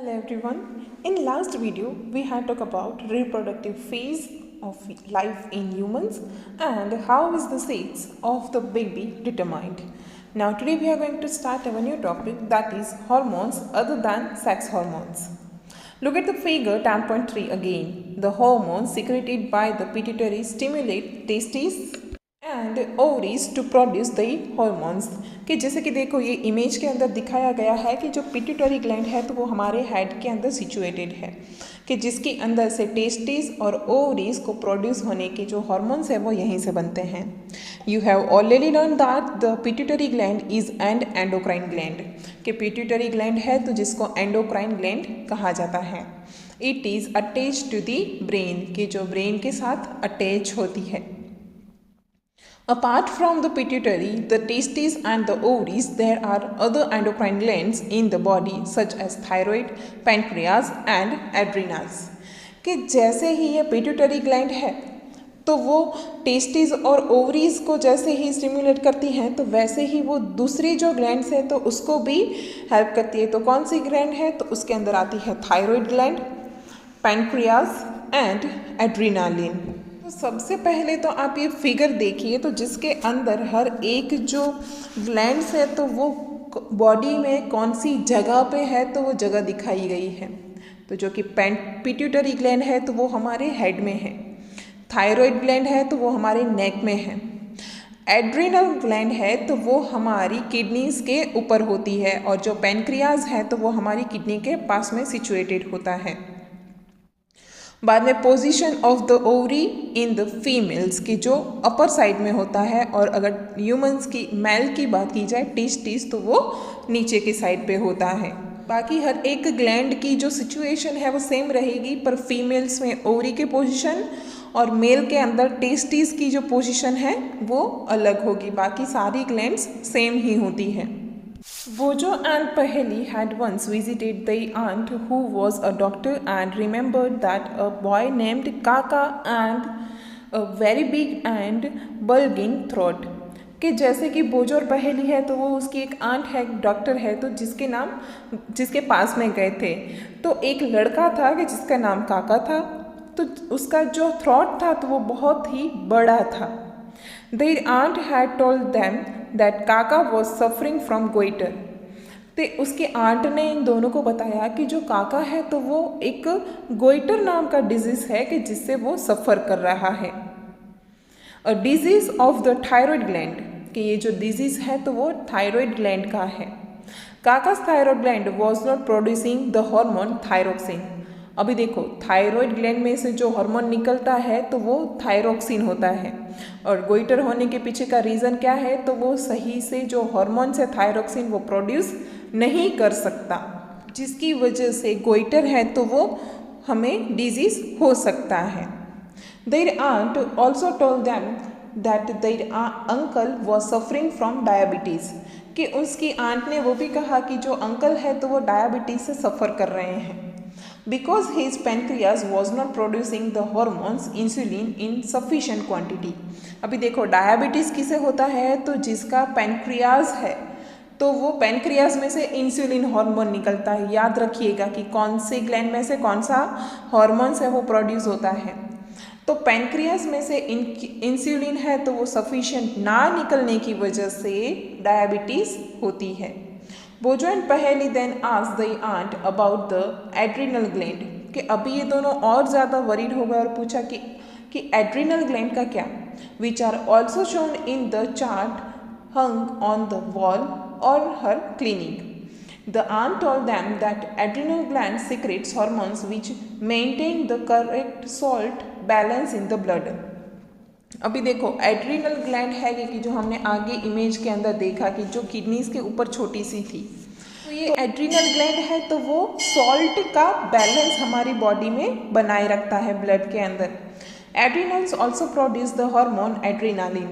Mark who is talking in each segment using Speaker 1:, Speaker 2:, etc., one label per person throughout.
Speaker 1: Hello everyone. In last video we had talked about reproductive phase of life in humans and how is the sex of the baby determined. Now today we are going to start our new topic, that is hormones other than sex hormones. Look at the figure 10.3 again. The hormones secreted by the pituitary stimulate testes and ovaries to produce the hormones कि जैसे कि देखो ये image के अंदर दिखाया गया है कि जो पिट्यूटरी ग्लैंड है तो वो हमारे हेड के अंदर सिचुएटेड है कि जिसके अंदर से टेस्टिस और ओवरीज को प्रोड्यूस होने के जो हॉर्मोन्स है वो यहीं से बनते हैं. You have already learn that the pituitary gland is and endocrine gland कि पिट्यूटरी ग्लैंड है तो जिसको एंडोक्राइन ग्लैंड कहा जाता है. It is attach to the brain कि जो ब्रेन के साथ अटैच होती है. Apart from the pituitary, the testes and the ovaries, there are other endocrine glands in the body such as thyroid, pancreas and adrenals. कि जैसे ही ये pituitary gland है तो वो टेस्टिस और ओवरीज को जैसे ही स्टिमुलेट करती हैं तो वैसे ही वो दूसरी जो ग्लैंड्स है तो उसको भी हेल्प करती है. तो कौन सी ग्लैंड है तो उसके अंदर आती है thyroid gland, pancreas and adrenaline. तो सबसे पहले तो आप ये फिगर देखिए तो जिसके अंदर हर एक जो ग्लैंड्स है तो वो बॉडी में कौन सी जगह पे है तो वो जगह दिखाई गई है. तो जो कि पिट्यूटरी ग्लैंड है तो वो हमारे हेड में है, थायराइड ग्लैंड है तो वो हमारे नेक में है, एड्रिनल ग्लैंड है तो वो हमारी किडनीज के ऊपर होती है और जो पैनक्रियाज है तो वो हमारी किडनी के पास में सिचुएटेड होता है. बाद में position of the ovary in the females की जो अपर साइड में होता है और अगर ह्यूमंस की मेल की बात की जाए टेस्टिस तो वो नीचे की साइड पे होता है. बाकी हर एक ग्लैंड की जो सिचुएशन है वो सेम रहेगी पर फीमेल्स में ओवरी के पोजीशन और मेल के अंदर टेस्टिस की जो पोजीशन है वो अलग होगी. बाकी सारी ग्लैंड्स सेम ही होती हैं. Bojo and Paheli had once visited their aunt who was a doctor and remembered that a boy named Kaka and a very big and bulging throat. कि जैसे कि बोजो और पहेली है तो वो उसकी एक आंट है, डॉक्टर है, तो जिसके पास में गए थे तो एक लड़का था कि जिसका नाम काका था तो उसका जो थ्रॉट था तो वो बहुत ही बड़ा था. Their aunt had told them that Kaka was suffering from goiter. तो उसके आंट ने इन दोनों को बताया कि जो काका है तो वो एक गोइटर नाम का डिजीज़ है कि जिससे वो सफ़र कर रहा है. A disease of the thyroid gland कि ये जो डिजीज़ है तो वो थायराइड ग्लैंड का है. Kakas thyroid gland was not producing the hormone thyroxine. अभी देखो थायराइड ग्लैंड में से जो हार्मोन निकलता है तो वो थायरोक्सिन होता है और गोइटर होने के पीछे का रीज़न क्या है तो वो सही से जो हार्मोन है थायरोक्सिन वो प्रोड्यूस नहीं कर सकता जिसकी वजह से गोइटर है तो वो हमें डिजीज़ हो सकता है. Their aunt also told them that their uncle was suffering from diabetes कि उसकी आंट ने वो भी कहा कि जो अंकल है तो वो डायबिटीज़ से सफ़र कर रहे हैं. Because his pancreas was not producing the hormones insulin in sufficient quantity. अभी देखो डायबिटीज़ किसे होता है तो जिसका पैनक्रियाज है तो वो पैनक्रियाज में से इंसुलिन हार्मोन निकलता है. याद रखिएगा कि कौन से ग्लैंड में से कौन सा हार्मोन्स है वो प्रोड्यूस होता है. तो पैनक्रियाज में से इंसुलिन है तो वो सफिशिएंट ना निकलने की वजह से डायबिटीज़ होती है. Boojho and Paheli then asked the aunt about the adrenal gland कि अभी ये दोनों और ज़्यादा वरीड हो गए और पूछा कि एड्रिनल ग्लैंड का क्या, which are also shown in the chart hung on the wall और हर clinic. The aunt told them that adrenal gland secretes hormones which maintain the correct salt balance in the blood. अभी देखो adrenal gland है कि जो हमने आगे image के अंदर देखा कि जो किडनीज के ऊपर छोटी सी थी तो ये एड्रिनल ग्लैंड है तो वो सॉल्ट का बैलेंस हमारी बॉडी में बनाए रखता है ब्लड के अंदर. Adrenals also produce the hormone adrenaline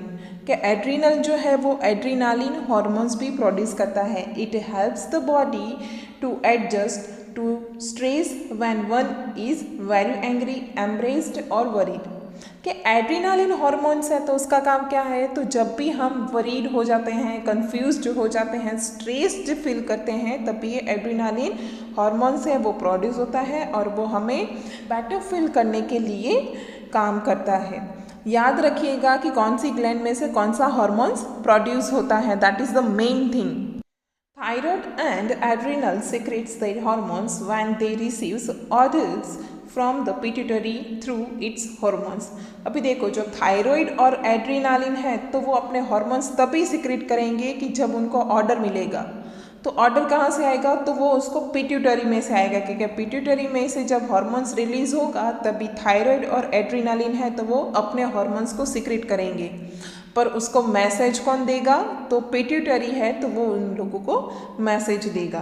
Speaker 1: कि एड्रिनल जो है वो एड्रीनालिन हार्मोन्स भी प्रोड्यूस करता है. It helps the body to adjust to stress when one is very angry, embarrassed और वरीड कि एड्रेनालिन हॉर्मोन्स है तो उसका काम क्या है, तो जब भी हम वरीड हो जाते हैं, कंफ्यूज्ड हो जाते हैं, स्ट्रेस्ड फील करते हैं, तब भी ये एड्रेनालिन हॉर्मोन्स है वो प्रोड्यूस होता है और वो हमें बेटर फील करने के लिए काम करता है। याद रखिएगा कि कौन सी ग्लैंड में से कौन सा हॉर्मोन्स प्रोड्यूस होता है, that is the main thing. Thyroid and adrenal secretes their hormones when they receives orders from the pituitary through its hormones। अभी देखो, जो थायराइड और एड्रेनालिन है तो वो अपने हॉर्मोन्स तभी सिक्रेट करेंगे कि जब उनको ऑर्डर मिलेगा। तो ऑर्डर कहाँ से आएगा, तो वो उसको पिट्यूटरी में से आएगा, क्योंकि पिट्यूटरी में से जब हॉर्मोन्स रिलीज होगा तभी थायराइड और एड्रेनालिन है तो वो अपने हॉर्मोन्स को सिक्रेट करेंगे। पर उसको मैसेज कौन देगा, तो पिट्यूटरी है तो वो उन लोगों को मैसेज देगा।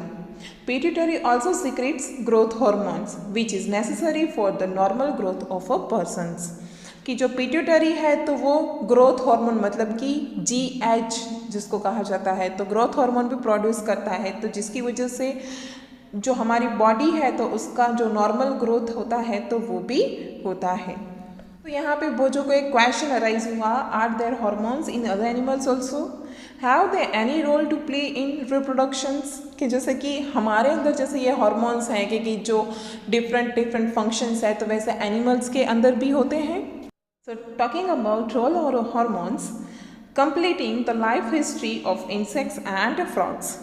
Speaker 1: Pituitary also secretes growth hormones which is necessary for the normal growth of a persons. कि जो पिट्यूटरी है तो वो ग्रोथ हार्मोन मतलब कि GH जिसको कहा जाता है, तो ग्रोथ हार्मोन भी प्रोड्यूस करता है, तो जिसकी वजह से जो हमारी बॉडी है तो उसका जो नॉर्मल ग्रोथ होता है तो वो भी होता है। तो यहाँ पे बोझो को एक क्वेश्चन अराइज हुआ, are there hormones in other animals also, have they any role to play in reproductions. कि जैसे कि हमारे अंदर जैसे ये हार्मोन्स हैं कि जो डिफरेंट फंक्शंस है, तो वैसे एनिमल्स के अंदर भी होते हैं। So talking about role of hormones, completing the life history of insects and frogs.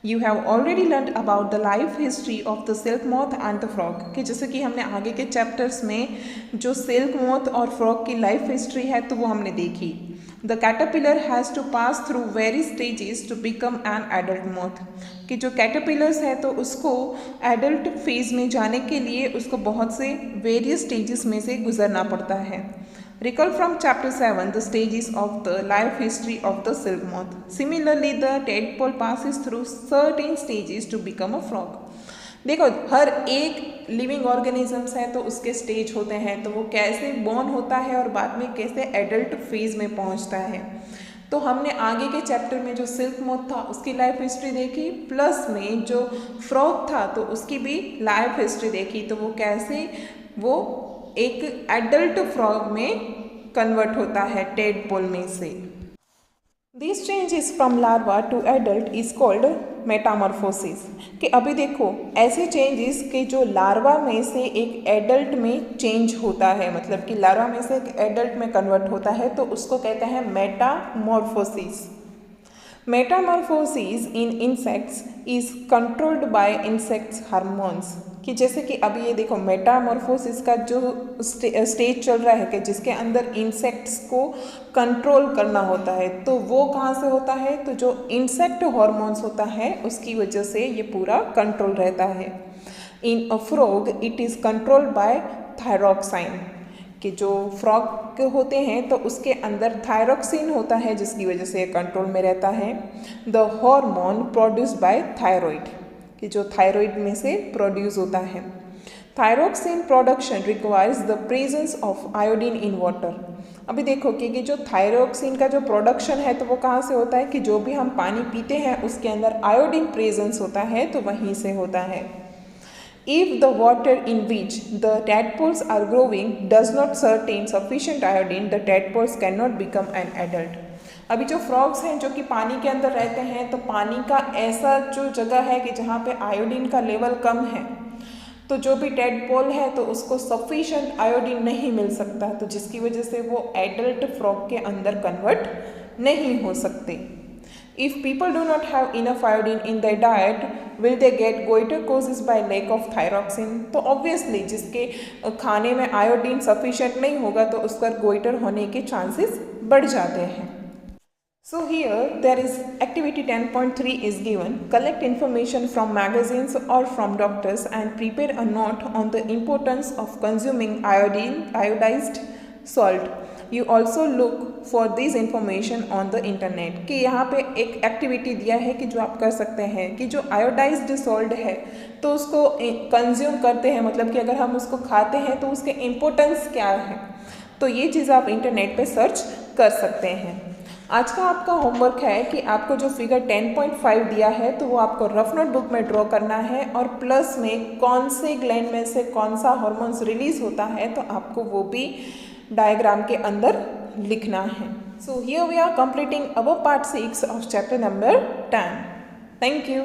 Speaker 1: You have already learned about the life history of the silk moth and the frog। कि जैसे कि हमने आगे के चैप्टर्स में जो सिल्क मोथ और frog की लाइफ हिस्ट्री है तो वो हमने देखी। The caterpillar has to pass through various stages to become an adult moth। कि जो कैटरपिलर्स है तो उसको एडल्ट फेज में जाने के लिए उसको बहुत से वेरियस स्टेजेस में से गुजरना पड़ता है। Recall from chapter 7 the stages of the life history of the silk moth। Similarly the tadpole passes through certain stages to become a frog। देखो, हर एक लिविंग ऑर्गेनिजम्स है तो उसके स्टेज होते हैं, तो वो कैसे बॉर्न होता है और बाद में कैसे एडल्ट फेज में पहुंचता है। तो हमने आगे के चैप्टर में जो सिल्क मोथ था उसकी लाइफ हिस्ट्री देखी, प्लस में जो फ्रॉग था तो उसकी भी लाइफ हिस्ट्री देखी, तो वो कैसे वो एक एडल्ट फ्रॉग में कन्वर्ट होता है टेडपोल में से। This changes from larva to adult is called metamorphosis. कि अभी देखो, ऐसे चेंजेस के जो लार्वा में से एक एडल्ट में चेंज होता है, मतलब कि लार्वा में से एक एडल्ट में कन्वर्ट होता है, तो उसको कहते हैं Metamorphosis. Metamorphosis in insects is controlled by insects hormones. कि जैसे कि अभी ये देखो, मेटामॉर्फोसिस का जो स्टेज चल रहा है कि जिसके अंदर इंसेक्ट्स को कंट्रोल करना होता है, तो वो कहाँ से होता है, तो जो इंसेक्ट हार्मोन्स होता है उसकी वजह से ये पूरा कंट्रोल रहता है। In a frog it is controlled by thyroxine. कि जो फ्रॉग होते हैं तो उसके अंदर थायरॉक्सिन होता है जिसकी वजह से कंट्रोल में रहता है। The hormone produced by thyroid, कि जो थायराइड में से प्रोड्यूस होता है। Thyroxine production requires the presence of iodine in water. अभी देखो कि जो थायरॉक्सिन का जो प्रोडक्शन है तो वो कहाँ से होता है, कि जो भी हम पानी पीते हैं उसके अंदर आयोडीन प्रेजेंस होता है तो वहीं से होता है। If the water in which the tadpoles are growing does not contain sufficient iodine, the tadpoles cannot become an adult। अभी जो फ्रॉग्स हैं जो कि पानी के अंदर रहते हैं, तो पानी का ऐसा जो जगह है कि जहाँ पे आयोडीन का लेवल कम है, तो जो भी टेडपोल है तो उसको सफिशिएंट आयोडीन नहीं मिल सकता, तो जिसकी वजह से वो एडल्ट फ्रॉग के अंदर कन्वर्ट नहीं हो सकते। If people do not have enough iodine in their diet, will they get goiter causes by lack of thyroxine? तो obviously जिसके खाने में आयोडीन सफिशिएंट नहीं होगा तो उस पर गोइटर होने के चांसेस बढ़ जाते हैं। So here there is activity 10.3 is given. Collect information from magazines or from doctors and prepare a note on the importance of consuming iodized salt. You also look for this information on the internet। कि यहाँ पे एक activity दिया है कि जो आप कर सकते हैं कि जो आयोडाइज्ड सॉल्ट है तो उसको कंज्यूम करते हैं, मतलब कि अगर हम उसको खाते हैं तो उसके इम्पोर्टेंस क्या है, तो ये चीज़ आप इंटरनेट पे सर्च कर सकते हैं। आज का आपका होमवर्क है कि आपको जो फिगर 10.5 दिया है तो वो आपको रफ नोटबुक में ड्रॉ करना है और प्लस में कौन से ग्लैंड में से कौन सा हार्मोन्स रिलीज होता है तो आपको वो भी डायग्राम के अंदर लिखना है। So here we are completing our part 6 of chapter number 10. Thank you.